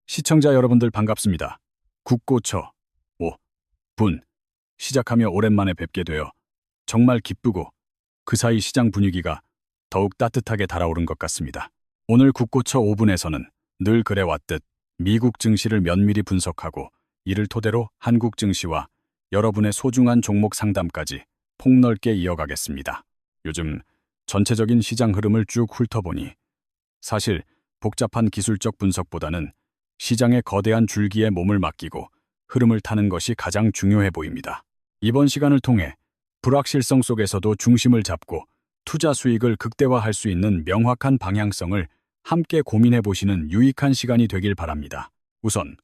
시청자 여러분들 반갑습니다. 국고처 5분 시작하며 오랜만에 뵙게 되어 정말 기쁘고 그 사이 시장 분위기가 더욱 따뜻하게 달아오른 것 같습니다. 오늘 국고처 5분에서는 늘 그래왔듯 미국 증시를 면밀히 분석하고 이를 토대로 한국 증시와 여러분의 소중한 종목 상담까지 폭넓게 이어가겠습니다. 요즘 전체적인 시장 흐름을 쭉 훑어보니 사실 복잡한 기술적 분석보다는 시장의 거대한 줄기에 몸을 맡기고 흐름을 타는 것이 가장 중요해 보입니다. 이번 시간을 통해 불확실성 속에서도 중심을 잡고 투자 수익을 극대화할 수 있는 명확한 방향성을 함께 고민해 보시는 유익한 시간이 되길 바랍니다. 우선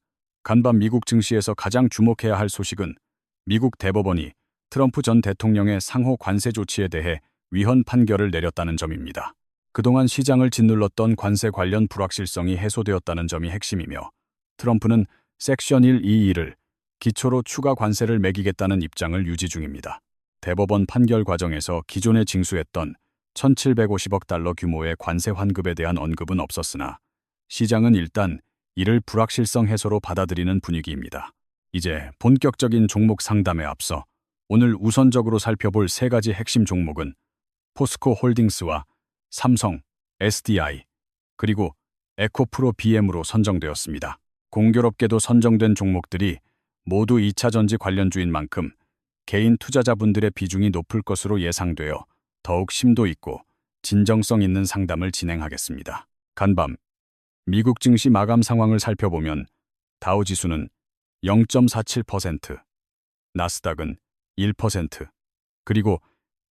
간밤 미국 증시에서 가장 주목해야 할 소식은 미국 대법원이 트럼프 전 대통령의 상호 관세 조치에 대해 위헌 판결을 내렸다는 점입니다. 그동안 시장을 짓눌렀던 관세 관련 불확실성이 해소되었다는 점이 핵심이며 트럼프는 섹션 122를 기초로 추가 관세를 매기겠다는 입장을 유지 중입니다. 대법원 판결 과정에서 기존에 징수했던 1,750억 달러 규모의 관세 환급에 대한 언급은 없었으나 시장은 일단 이를 불확실성 해소로 받아들이는 분위기입니다. 이제 본격적인 종목 상담에 앞서 오늘 우선적으로 살펴볼 세 가지 핵심 종목은 포스코 홀딩스와 삼성, SDI, 그리고 에코프로 BM으로 선정되었습니다. 공교롭게도 선정된 종목들이 모두 2차 전지 관련주인 만큼 개인 투자자분들의 비중이 높을 것으로 예상되어 더욱 심도 있고 진정성 있는 상담을 진행하겠습니다. 간밤 미국 증시 마감 상황을 살펴보면 다우지수는 0.47%, 나스닥은 1%, 그리고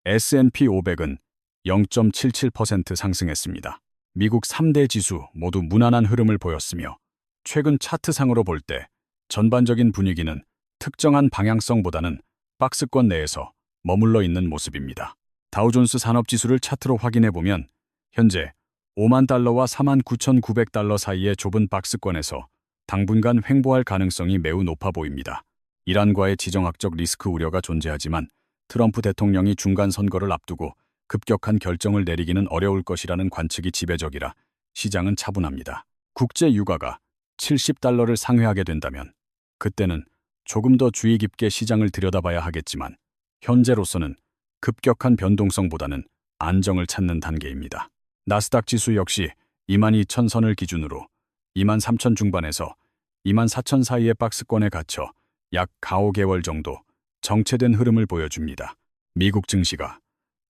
S&P 500은 0.77% 상승했습니다. 미국 3대 지수 모두 무난한 흐름을 보였으며 최근 차트상으로 볼 때 전반적인 분위기는 특정한 방향성보다는 박스권 내에서 머물러 있는 모습입니다. 다우존스 산업지수를 차트로 확인해보면 현재 5만 달러와 49,900달러 사이의 좁은 박스권에서 당분간 횡보할 가능성이 매우 높아 보입니다. 이란과의 지정학적 리스크 우려가 존재하지만 트럼프 대통령이 중간 선거를 앞두고 급격한 결정을 내리기는 어려울 것이라는 관측이 지배적이라 시장은 차분합니다. 국제 유가가 70달러를 상회하게 된다면 그때는 조금 더 주의 깊게 시장을 들여다봐야 하겠지만 현재로서는 급격한 변동성보다는 안정을 찾는 단계입니다. 나스닥 지수 역시 22,000선을 기준으로 23,000 중반에서 24,000 사이의 박스권에 갇혀 약 4~5개월 정도 정체된 흐름을 보여줍니다. 미국 증시가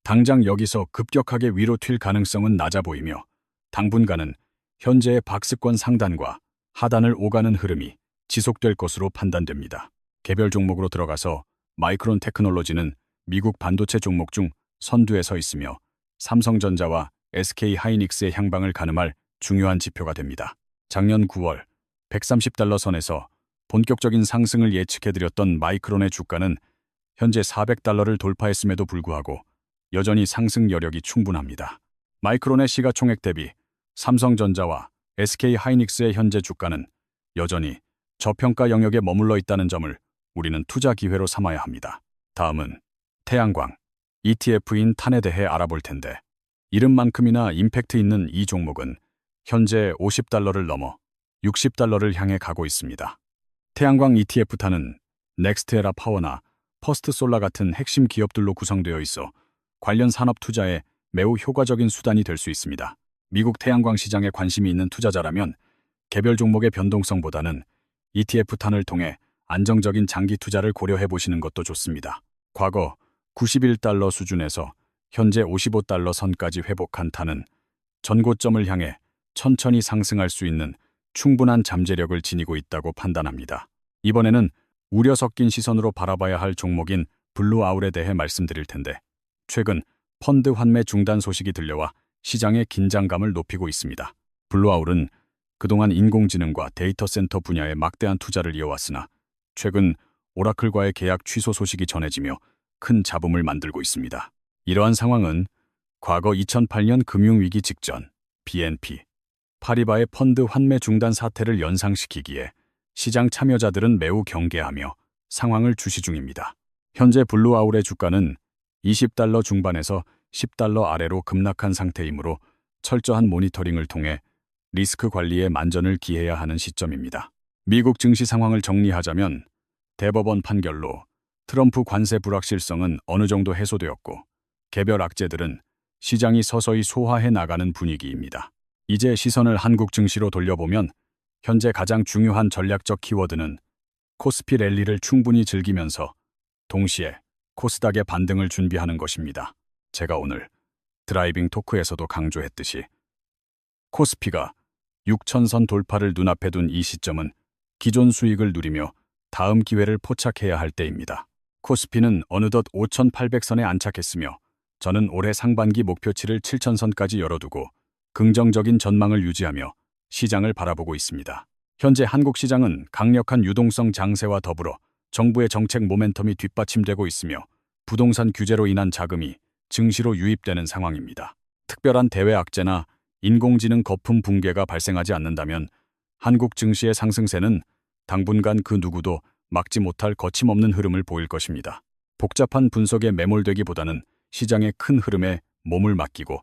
당장 여기서 급격하게 위로 튈 가능성은 낮아 보이며 당분간은 현재의 박스권 상단과 하단을 오가는 흐름이 지속될 것으로 판단됩니다. 개별 종목으로 들어가서 마이크론 테크놀로지는 미국 반도체 종목 중 선두에 서 있으며 삼성전자와 SK 하이닉스의 향방을 가늠할 중요한 지표가 됩니다. 작년 9월 130달러 선에서 본격적인 상승을 예측해드렸던 마이크론의 주가는 현재 400달러를 돌파했음에도 불구하고 여전히 상승 여력이 충분합니다. 마이크론의 시가총액 대비 삼성전자와 SK 하이닉스의 현재 주가는 여전히 저평가 영역에 머물러 있다는 점을 우리는 투자 기회로 삼아야 합니다. 다음은 태양광, ETF인 탄에 대해 알아볼 텐데 이름만큼이나 임팩트 있는 이 종목은 현재 50달러를 넘어 60달러를 향해 가고 있습니다. 태양광 ETF 탄은 넥스트에라 파워나 퍼스트솔라 같은 핵심 기업들로 구성되어 있어 관련 산업 투자에 매우 효과적인 수단이 될 수 있습니다. 미국 태양광 시장에 관심이 있는 투자자라면 개별 종목의 변동성보다는 ETF 탄을 통해 안정적인 장기 투자를 고려해 보시는 것도 좋습니다. 과거 91달러 수준에서 현재 55달러 선까지 회복한 탄은 전고점을 향해 천천히 상승할 수 있는 충분한 잠재력을 지니고 있다고 판단합니다. 이번에는 우려 섞인 시선으로 바라봐야 할 종목인 블루아울에 대해 말씀드릴 텐데 최근 펀드 환매 중단 소식이 들려와 시장의 긴장감을 높이고 있습니다. 블루아울은 그동안 인공지능과 데이터 센터 분야에 막대한 투자를 이어왔으나 최근 오라클과의 계약 취소 소식이 전해지며 큰 잡음을 만들고 있습니다. 이러한 상황은 과거 2008년 금융위기 직전 BNP 파리바의 펀드 환매 중단 사태를 연상시키기에 시장 참여자들은 매우 경계하며 상황을 주시 중입니다. 현재 블루아울의 주가는 20달러 중반에서 10달러 아래로 급락한 상태이므로 철저한 모니터링을 통해 리스크 관리에 만전을 기해야 하는 시점입니다. 미국 증시 상황을 정리하자면 대법원 판결로 트럼프 관세 불확실성은 어느 정도 해소되었고 개별 악재들은 시장이 서서히 소화해 나가는 분위기입니다. 이제 시선을 한국 증시로 돌려보면 현재 가장 중요한 전략적 키워드는 코스피 랠리를 충분히 즐기면서 동시에 코스닥의 반등을 준비하는 것입니다. 제가 오늘 드라이빙 토크에서도 강조했듯이 코스피가 6천선 돌파를 눈앞에 둔 이 시점은 기존 수익을 누리며 다음 기회를 포착해야 할 때입니다. 코스피는 어느덧 5,800선에 안착했으며 저는 올해 상반기 목표치를 7,000선까지 열어두고 긍정적인 전망을 유지하며 시장을 바라보고 있습니다. 현재 한국 시장은 강력한 유동성 장세와 더불어 정부의 정책 모멘텀이 뒷받침되고 있으며 부동산 규제로 인한 자금이 증시로 유입되는 상황입니다. 특별한 대외 악재나 인공지능 거품 붕괴가 발생하지 않는다면 한국 증시의 상승세는 당분간 그 누구도 막지 못할 거침없는 흐름을 보일 것입니다. 복잡한 분석에 매몰되기보다는 시장의 큰 흐름에 몸을 맡기고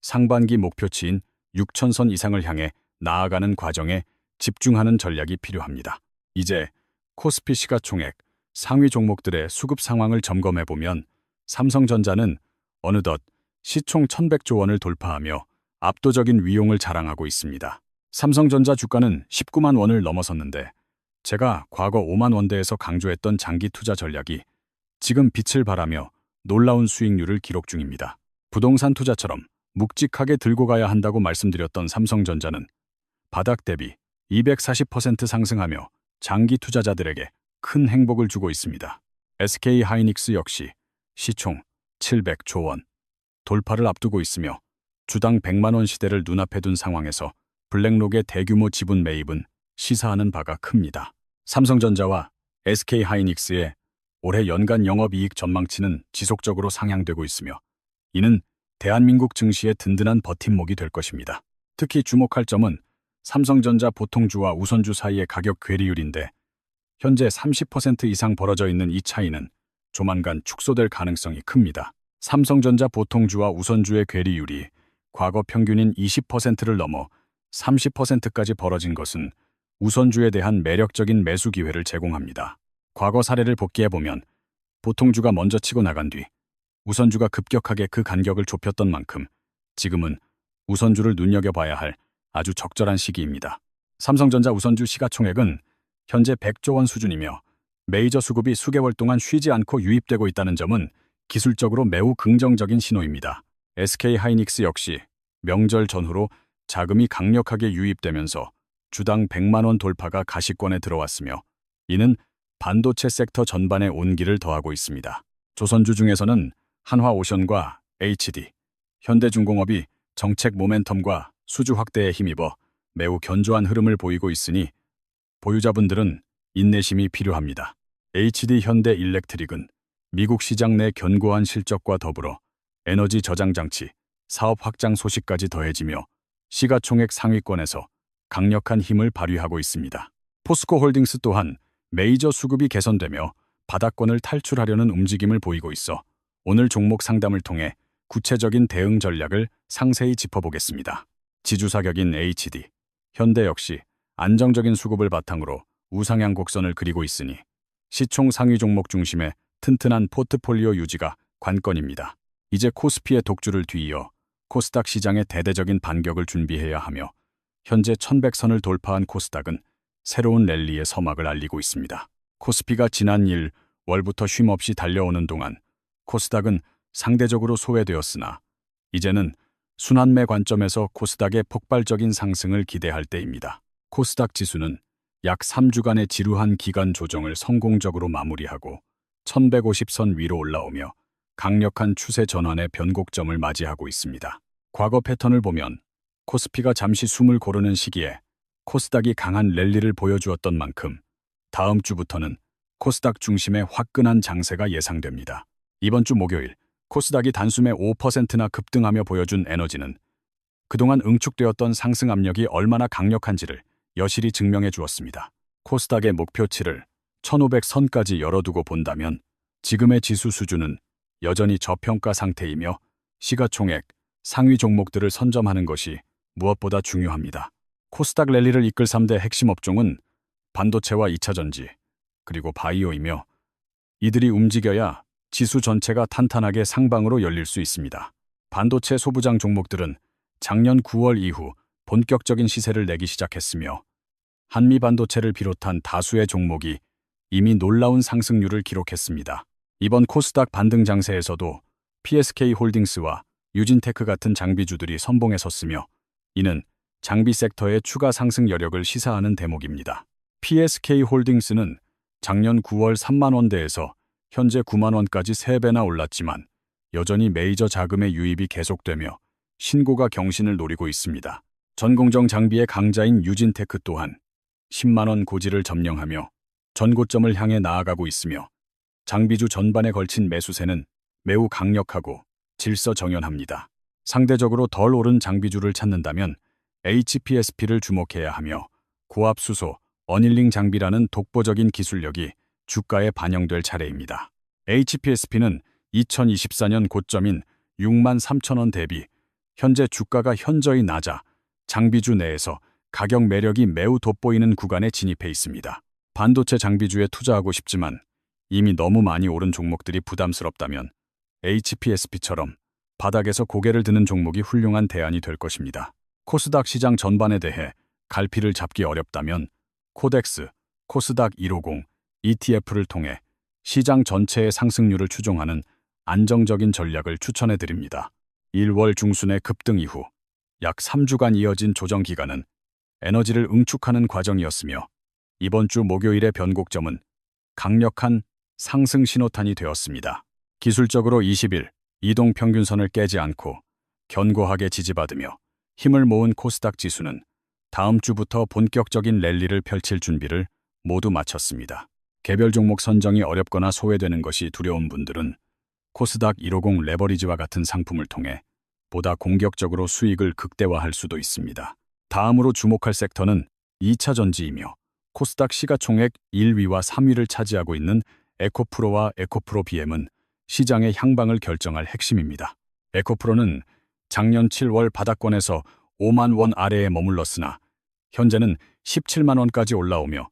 상반기 목표치인 6천선 이상을 향해 나아가는 과정에 집중하는 전략이 필요합니다. 이제 코스피 시가총액 상위 종목들의 수급 상황을 점검해보면 삼성전자는 어느덧 시총 1,100조 원을 돌파하며 압도적인 위용을 자랑하고 있습니다. 삼성전자 주가는 19만 원을 넘어섰는데 제가 과거 5만 원대에서 강조했던 장기 투자 전략이 지금 빛을 발하며 놀라운 수익률을 기록 중입니다. 부동산 투자처럼 묵직하게 들고 가야 한다고 말씀드렸던 삼성전자는 바닥 대비 240% 상승하며 장기 투자자들에게 큰 행복을 주고 있습니다. SK하이닉스 역시 시총 700조 원 돌파를 앞두고 있으며 주당 100만 원 시대를 눈앞에 둔 상황에서 블랙록의 대규모 지분 매입은 시사하는 바가 큽니다. 삼성전자와 SK하이닉스의 올해 연간 영업이익 전망치는 지속적으로 상향되고 있으며 이는 대한민국 증시의 든든한 버팀목이 될 것입니다. 특히 주목할 점은 삼성전자 보통주와 우선주 사이의 가격 괴리율인데 현재 30% 이상 벌어져 있는 이 차이는 조만간 축소될 가능성이 큽니다. 삼성전자 보통주와 우선주의 괴리율이 과거 평균인 20%를 넘어 30%까지 벌어진 것은 우선주에 대한 매력적인 매수 기회를 제공합니다. 과거 사례를 복기해보면 보통주가 먼저 치고 나간 뒤 우선주가 급격하게 그 간격을 좁혔던 만큼 지금은 우선주를 눈여겨봐야 할 아주 적절한 시기입니다. 삼성전자 우선주 시가총액은 현재 100조 원 수준이며 메이저 수급이 수개월 동안 쉬지 않고 유입되고 있다는 점은 기술적으로 매우 긍정적인 신호입니다. SK하이닉스 역시 명절 전후로 자금이 강력하게 유입되면서 주당 100만 원 돌파가 가시권에 들어왔으며 이는 반도체 섹터 전반에 온기를 더하고 있습니다. 조선주 중에서는 한화오션과 HD, 현대중공업이 정책 모멘텀과 수주 확대에 힘입어 매우 견조한 흐름을 보이고 있으니 보유자분들은 인내심이 필요합니다. HD 현대일렉트릭은 미국 시장 내 견고한 실적과 더불어 에너지 저장 장치, 사업 확장 소식까지 더해지며 시가총액 상위권에서 강력한 힘을 발휘하고 있습니다. 포스코홀딩스 또한 메이저 수급이 개선되며 바닥권을 탈출하려는 움직임을 보이고 있어 오늘 종목 상담을 통해 구체적인 대응 전략을 상세히 짚어보겠습니다. 지주사격인 HD, 현대 역시 안정적인 수급을 바탕으로 우상향 곡선을 그리고 있으니 시총 상위 종목 중심의 튼튼한 포트폴리오 유지가 관건입니다. 이제 코스피의 독주를 뒤이어 코스닥 시장의 대대적인 반격을 준비해야 하며 현재 1100선을 돌파한 코스닥은 새로운 랠리의 서막을 알리고 있습니다. 코스피가 지난 1월부터 쉼없이 달려오는 동안 코스닥은 상대적으로 소외되었으나 이제는 순환매 관점에서 코스닥의 폭발적인 상승을 기대할 때입니다. 코스닥 지수는 약 3주간의 지루한 기간 조정을 성공적으로 마무리하고 1150선 위로 올라오며 강력한 추세 전환의 변곡점을 맞이하고 있습니다. 과거 패턴을 보면 코스피가 잠시 숨을 고르는 시기에 코스닥이 강한 랠리를 보여주었던 만큼 다음 주부터는 코스닥 중심의 화끈한 장세가 예상됩니다. 이번 주 목요일 코스닥이 단숨에 5%나 급등하며 보여준 에너지는 그동안 응축되었던 상승 압력이 얼마나 강력한지를 여실히 증명해 주었습니다. 코스닥의 목표치를 1500선까지 열어두고 본다면 지금의 지수 수준은 여전히 저평가 상태이며 시가총액 상위 종목들을 선점하는 것이 무엇보다 중요합니다. 코스닥 랠리를 이끌 3대 핵심 업종은 반도체와 2차 전지, 그리고 바이오이며 이들이 움직여야 지수 전체가 탄탄하게 상방으로 열릴 수 있습니다. 반도체 소부장 종목들은 작년 9월 이후 본격적인 시세를 내기 시작했으며 한미 반도체를 비롯한 다수의 종목이 이미 놀라운 상승률을 기록했습니다. 이번 코스닥 반등 장세에서도 PSK홀딩스와 유진테크 같은 장비주들이 선봉에 섰으며 이는 장비 섹터의 추가 상승 여력을 시사하는 대목입니다. PSK홀딩스는 작년 9월 3만 원대에서 현재 9만 원까지 3배나 올랐지만 여전히 메이저 자금의 유입이 계속되며 신고가 경신을 노리고 있습니다. 전공정 장비의 강자인 유진테크 또한 10만 원 고지를 점령하며 전고점을 향해 나아가고 있으며 장비주 전반에 걸친 매수세는 매우 강력하고 질서정연합니다. 상대적으로 덜 오른 장비주를 찾는다면 HPSP를 주목해야 하며 고압수소, 어닐링 장비라는 독보적인 기술력이 주가에 반영될 차례입니다. HPSP는 2024년 고점인 6만 3천 원 대비 현재 주가가 현저히 낮아 장비주 내에서 가격 매력이 매우 돋보이는 구간에 진입해 있습니다. 반도체 장비주에 투자하고 싶지만 이미 너무 많이 오른 종목들이 부담스럽다면 HPSP처럼 바닥에서 고개를 드는 종목이 훌륭한 대안이 될 것입니다. 코스닥 시장 전반에 대해 갈피를 잡기 어렵다면 코덱스, 코스닥 150, ETF를 통해 시장 전체의 상승률을 추종하는 안정적인 전략을 추천해 드립니다. 1월 중순의 급등 이후 약 3주간 이어진 조정 기간은 에너지를 응축하는 과정이었으며 이번 주 목요일의 변곡점은 강력한 상승 신호탄이 되었습니다. 기술적으로 20일 이동 평균선을 깨지 않고 견고하게 지지받으며 힘을 모은 코스닥 지수는 다음 주부터 본격적인 랠리를 펼칠 준비를 모두 마쳤습니다. 개별 종목 선정이 어렵거나 소외되는 것이 두려운 분들은 코스닥 150 레버리지와 같은 상품을 통해 보다 공격적으로 수익을 극대화할 수도 있습니다. 다음으로 주목할 섹터는 2차 전지이며 코스닥 시가총액 1위와 3위를 차지하고 있는 에코프로와 에코프로 BM은 시장의 향방을 결정할 핵심입니다. 에코프로는 작년 7월 바닥권에서 5만 원 아래에 머물렀으나 현재는 17만 원까지 올라오며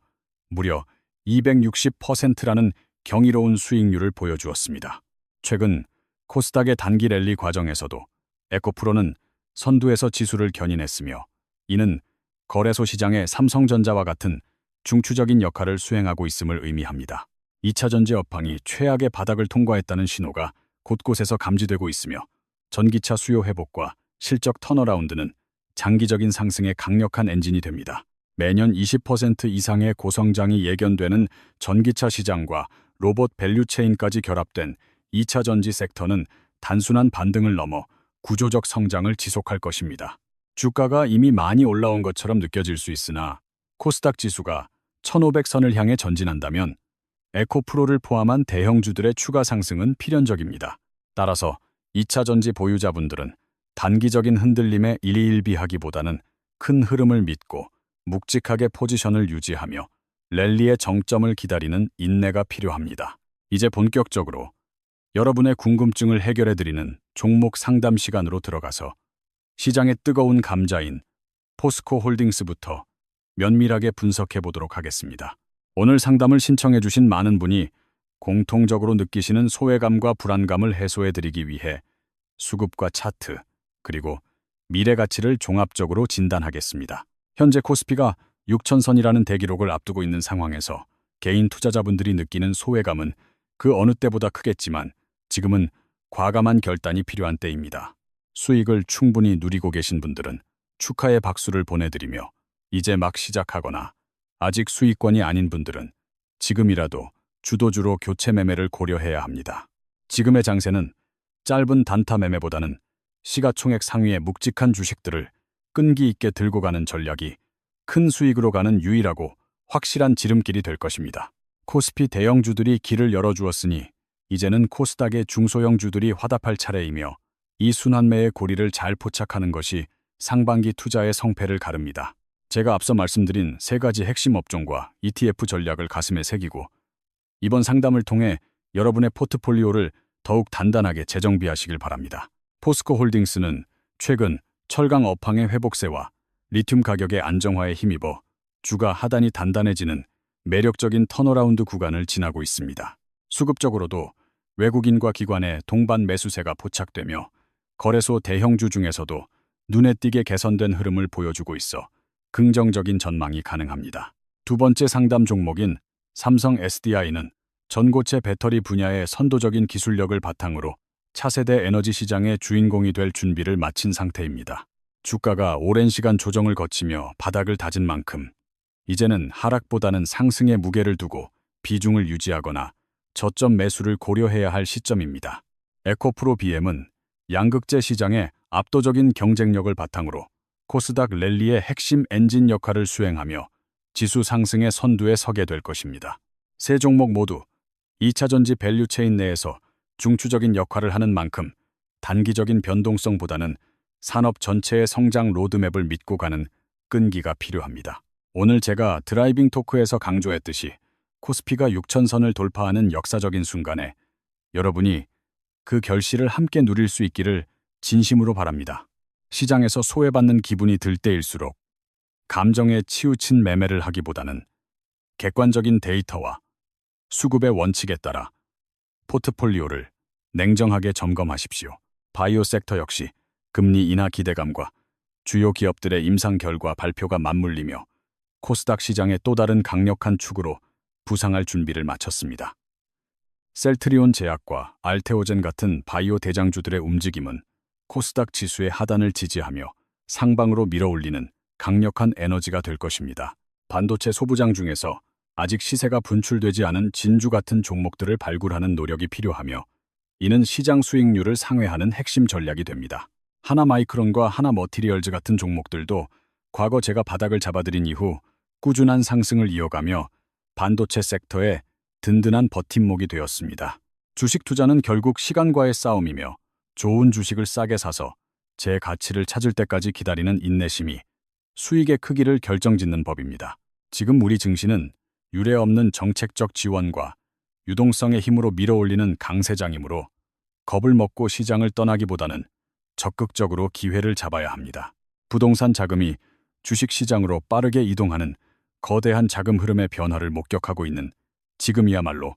무려 260%라는 경이로운 수익률을 보여주었습니다. 최근 코스닥의 단기 랠리 과정에서도 에코프로는 선두에서 지수를 견인했으며 이는 거래소 시장의 삼성전자와 같은 중추적인 역할을 수행하고 있음을 의미합니다. 2차 전지 업황이 최악의 바닥을 통과했다는 신호가 곳곳에서 감지되고 있으며 전기차 수요 회복과 실적 턴어라운드는 장기적인 상승의 강력한 엔진이 됩니다. 매년 20% 이상의 고성장이 예견되는 전기차 시장과 로봇 밸류체인까지 결합된 2차 전지 섹터는 단순한 반등을 넘어 구조적 성장을 지속할 것입니다. 주가가 이미 많이 올라온 것처럼 느껴질 수 있으나 코스닥 지수가 1500선을 향해 전진한다면 에코프로를 포함한 대형주들의 추가 상승은 필연적입니다. 따라서 2차 전지 보유자분들은 단기적인 흔들림에 일희일비하기보다는 큰 흐름을 믿고 묵직하게 포지션을 유지하며 랠리의 정점을 기다리는 인내가 필요합니다. 이제 본격적으로 여러분의 궁금증을 해결해드리는 종목 상담 시간으로 들어가서 시장의 뜨거운 감자인 포스코홀딩스부터 면밀하게 분석해 보도록 하겠습니다. 오늘 상담을 신청해 주신 많은 분이 공통적으로 느끼시는 소외감과 불안감을 해소해 드리기 위해 수급과 차트, 그리고 미래 가치를 종합적으로 진단하겠습니다. 현재 코스피가 6천선이라는 대기록을 앞두고 있는 상황에서 개인 투자자분들이 느끼는 소외감은 그 어느 때보다 크겠지만 지금은 과감한 결단이 필요한 때입니다. 수익을 충분히 누리고 계신 분들은 축하의 박수를 보내드리며 이제 막 시작하거나 아직 수익권이 아닌 분들은 지금이라도 주도주로 교체 매매를 고려해야 합니다. 지금의 장세는 짧은 단타 매매보다는 시가총액 상위의 묵직한 주식들을 끈기 있게 들고 가는 전략이 큰 수익으로 가는 유일하고 확실한 지름길이 될 것입니다. 코스피 대형주들이 길을 열어주었으니 이제는 코스닥의 중소형주들이 화답할 차례이며 이 순환매의 고리를 잘 포착하는 것이 상반기 투자의 성패를 가릅니다. 제가 앞서 말씀드린 세 가지 핵심 업종과 ETF 전략을 가슴에 새기고 이번 상담을 통해 여러분의 포트폴리오를 더욱 단단하게 재정비하시길 바랍니다. 포스코홀딩스는 최근 철강 업황의 회복세와 리튬 가격의 안정화에 힘입어 주가 하단이 단단해지는 매력적인 턴어라운드 구간을 지나고 있습니다. 수급적으로도 외국인과 기관의 동반 매수세가 포착되며 거래소 대형주 중에서도 눈에 띄게 개선된 흐름을 보여주고 있어 긍정적인 전망이 가능합니다. 두 번째 상담 종목인 삼성 SDI는 전고체 배터리 분야의 선도적인 기술력을 바탕으로 차세대 에너지 시장의 주인공이 될 준비를 마친 상태입니다. 주가가 오랜 시간 조정을 거치며 바닥을 다진 만큼 이제는 하락보다는 상승의 무게를 두고 비중을 유지하거나 저점 매수를 고려해야 할 시점입니다. 에코프로 BM은 양극재 시장의 압도적인 경쟁력을 바탕으로 코스닥 랠리의 핵심 엔진 역할을 수행하며 지수 상승의 선두에 서게 될 것입니다. 세 종목 모두 2차전지 밸류체인 내에서 중추적인 역할을 하는 만큼 단기적인 변동성보다는 산업 전체의 성장 로드맵을 믿고 가는 끈기가 필요합니다. 오늘 제가 드라이빙 토크에서 강조했듯이 코스피가 6천선을 돌파하는 역사적인 순간에 여러분이 그 결실을 함께 누릴 수 있기를 진심으로 바랍니다. 시장에서 소외받는 기분이 들 때일수록 감정에 치우친 매매를 하기보다는 객관적인 데이터와 수급의 원칙에 따라 포트폴리오를 냉정하게 점검하십시오. 바이오 섹터 역시 금리 인하 기대감과 주요 기업들의 임상 결과 발표가 맞물리며 코스닥 시장의 또 다른 강력한 축으로 부상할 준비를 마쳤습니다. 셀트리온 제약과 알테오젠 같은 바이오 대장주들의 움직임은 코스닥 지수의 하단을 지지하며 상방으로 밀어올리는 강력한 에너지가 될 것입니다. 반도체 소부장 중에서 아직 시세가 분출되지 않은 진주 같은 종목들을 발굴하는 노력이 필요하며 이는 시장 수익률을 상회하는 핵심 전략이 됩니다. 하나마이크론과 하나머티리얼즈 같은 종목들도 과거 제가 바닥을 잡아드린 이후 꾸준한 상승을 이어가며 반도체 섹터의 든든한 버팀목이 되었습니다. 주식 투자는 결국 시간과의 싸움이며 좋은 주식을 싸게 사서 제 가치를 찾을 때까지 기다리는 인내심이 수익의 크기를 결정짓는 법입니다. 지금 우리 증시는 유례없는 정책적 지원과 유동성의 힘으로 밀어올리는 강세장이므로 겁을 먹고 시장을 떠나기보다는 적극적으로 기회를 잡아야 합니다. 부동산 자금이 주식시장으로 빠르게 이동하는 거대한 자금 흐름의 변화를 목격하고 있는 지금이야말로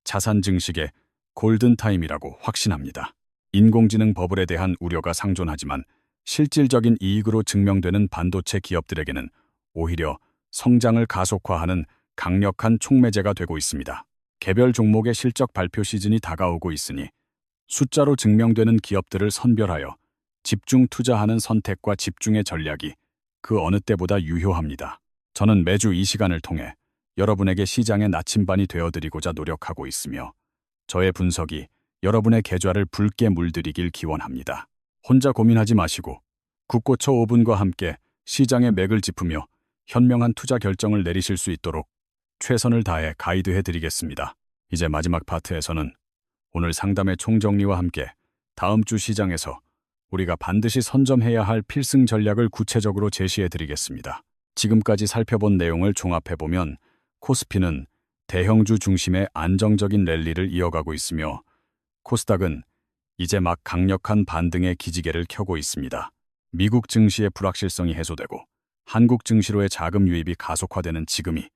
자산 증식의 골든타임이라고 확신합니다. 인공지능 버블에 대한 우려가 상존하지만 실질적인 이익으로 증명되는 반도체 기업들에게는 오히려 성장을 가속화하는 강력한 촉매제가 되고 있습니다. 개별 종목의 실적 발표 시즌이 다가오고 있으니 숫자로 증명되는 기업들을 선별하여 집중 투자하는 선택과 집중의 전략이 그 어느 때보다 유효합니다. 저는 매주 이 시간을 통해 여러분에게 시장의 나침반이 되어드리고자 노력하고 있으며 저의 분석이 여러분의 계좌를 붉게 물들이길 기원합니다. 혼자 고민하지 마시고 국고초 5분과 함께 시장의 맥을 짚으며 현명한 투자 결정을 내리실 수 있도록 최선을 다해 가이드해드리겠습니다. 이제 마지막 파트에서는 오늘 상담의 총정리와 함께 다음 주 시장에서 우리가 반드시 선점해야 할 필승 전략을 구체적으로 제시해드리겠습니다. 지금까지 살펴본 내용을 종합해보면 코스피는 대형주 중심의 안정적인 랠리를 이어가고 있으며 코스닥은 이제 막 강력한 반등의 기지개를 켜고 있습니다. 미국 증시의 불확실성이 해소되고 한국 증시로의 자금 유입이 가속화되는 지금이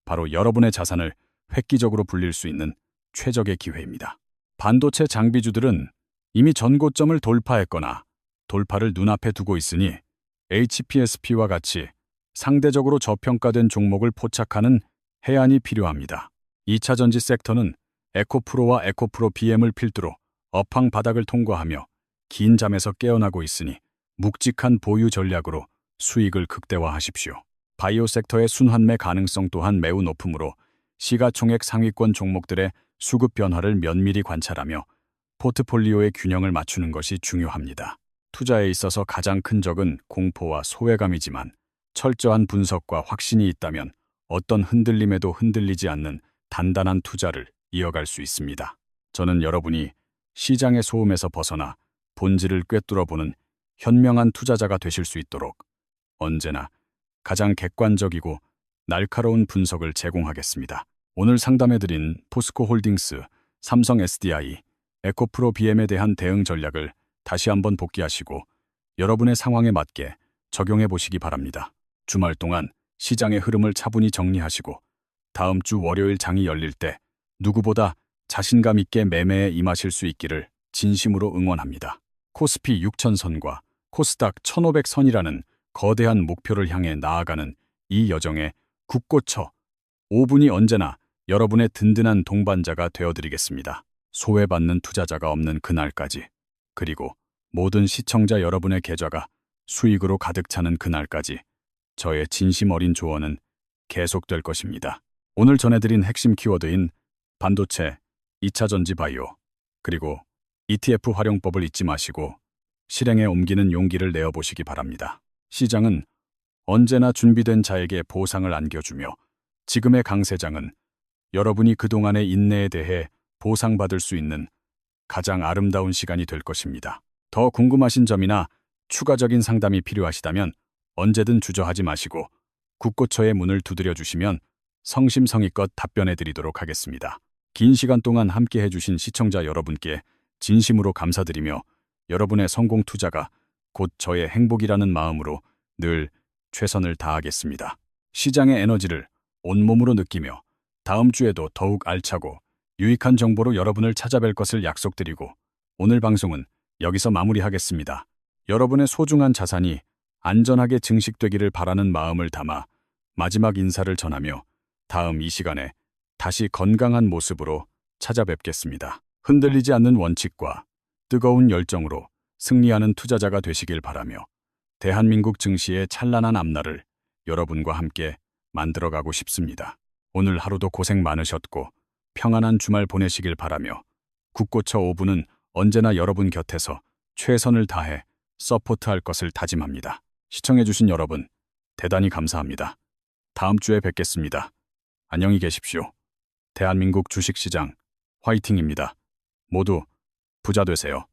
바로 여러분의 자산을 획기적으로 불릴 수 있는 최적의 기회입니다. 반도체 장비주들은 이미 전고점을 돌파했거나 돌파를 눈앞에 두고 있으니 HPSP와 같이 상대적으로 저평가된 종목을 포착하는 해안이 필요합니다. 2차전지 섹터는 에코프로와 에코프로 BM을 필두로 업황 바닥을 통과하며 긴 잠에서 깨어나고 있으니 묵직한 보유 전략으로 수익을 극대화하십시오. 바이오 섹터의 순환매 가능성 또한 매우 높으므로 시가총액 상위권 종목들의 수급 변화를 면밀히 관찰하며 포트폴리오의 균형을 맞추는 것이 중요합니다. 투자에 있어서 가장 큰 적은 공포와 소외감이지만 철저한 분석과 확신이 있다면 어떤 흔들림에도 흔들리지 않는 단단한 투자를 이어갈 수 있습니다. 저는 여러분이 시장의 소음에서 벗어나 본질을 꿰뚫어보는 현명한 투자자가 되실 수 있도록 언제나 가장 객관적이고 날카로운 분석을 제공하겠습니다. 오늘 상담해드린 포스코홀딩스, 삼성 SDI, 에코프로 BM에 대한 대응 전략을 다시 한번 복기하시고 여러분의 상황에 맞게 적용해 보시기 바랍니다. 주말 동안 시장의 흐름을 차분히 정리하시고 다음 주 월요일 장이 열릴 때 누구보다 자신감 있게 매매에 임하실 수 있기를 진심으로 응원합니다. 코스피 6000선과 코스닥 1500선이라는 거대한 목표를 향해 나아가는 이 여정에 굳고쳐 5분이 언제나 여러분의 든든한 동반자가 되어드리겠습니다. 소외받는 투자자가 없는 그날까지, 그리고 모든 시청자 여러분의 계좌가 수익으로 가득 차는 그날까지 저의 진심 어린 조언은 계속될 것입니다. 오늘 전해드린 핵심 키워드인 반도체, 2차 전지 바이오, 그리고 ETF 활용법을 잊지 마시고 실행에 옮기는 용기를 내어보시기 바랍니다. 시장은 언제나 준비된 자에게 보상을 안겨주며 지금의 강세장은 여러분이 그동안의 인내에 대해 보상받을 수 있는 가장 아름다운 시간이 될 것입니다. 더 궁금하신 점이나 추가적인 상담이 필요하시다면 언제든 주저하지 마시고 국고처의 문을 두드려 주시면 성심성의껏 답변해 드리도록 하겠습니다. 긴 시간 동안 함께 해주신 시청자 여러분께 진심으로 감사드리며 여러분의 성공 투자가 곧 저의 행복이라는 마음으로 늘 최선을 다하겠습니다. 시장의 에너지를 온몸으로 느끼며 다음 주에도 더욱 알차고 유익한 정보로 여러분을 찾아뵐 것을 약속드리고 오늘 방송은 여기서 마무리하겠습니다. 여러분의 소중한 자산이 안전하게 증식되기를 바라는 마음을 담아 마지막 인사를 전하며 다음 이 시간에 다시 건강한 모습으로 찾아뵙겠습니다. 흔들리지 않는 원칙과 뜨거운 열정으로 승리하는 투자자가 되시길 바라며 대한민국 증시의 찬란한 앞날을 여러분과 함께 만들어가고 싶습니다. 오늘 하루도 고생 많으셨고 평안한 주말 보내시길 바라며 국고처 5분은 언제나 여러분 곁에서 최선을 다해 서포트할 것을 다짐합니다. 시청해주신 여러분 대단히 감사합니다. 다음 주에 뵙겠습니다. 안녕히 계십시오. 대한민국 주식시장 화이팅입니다. 모두 부자 되세요.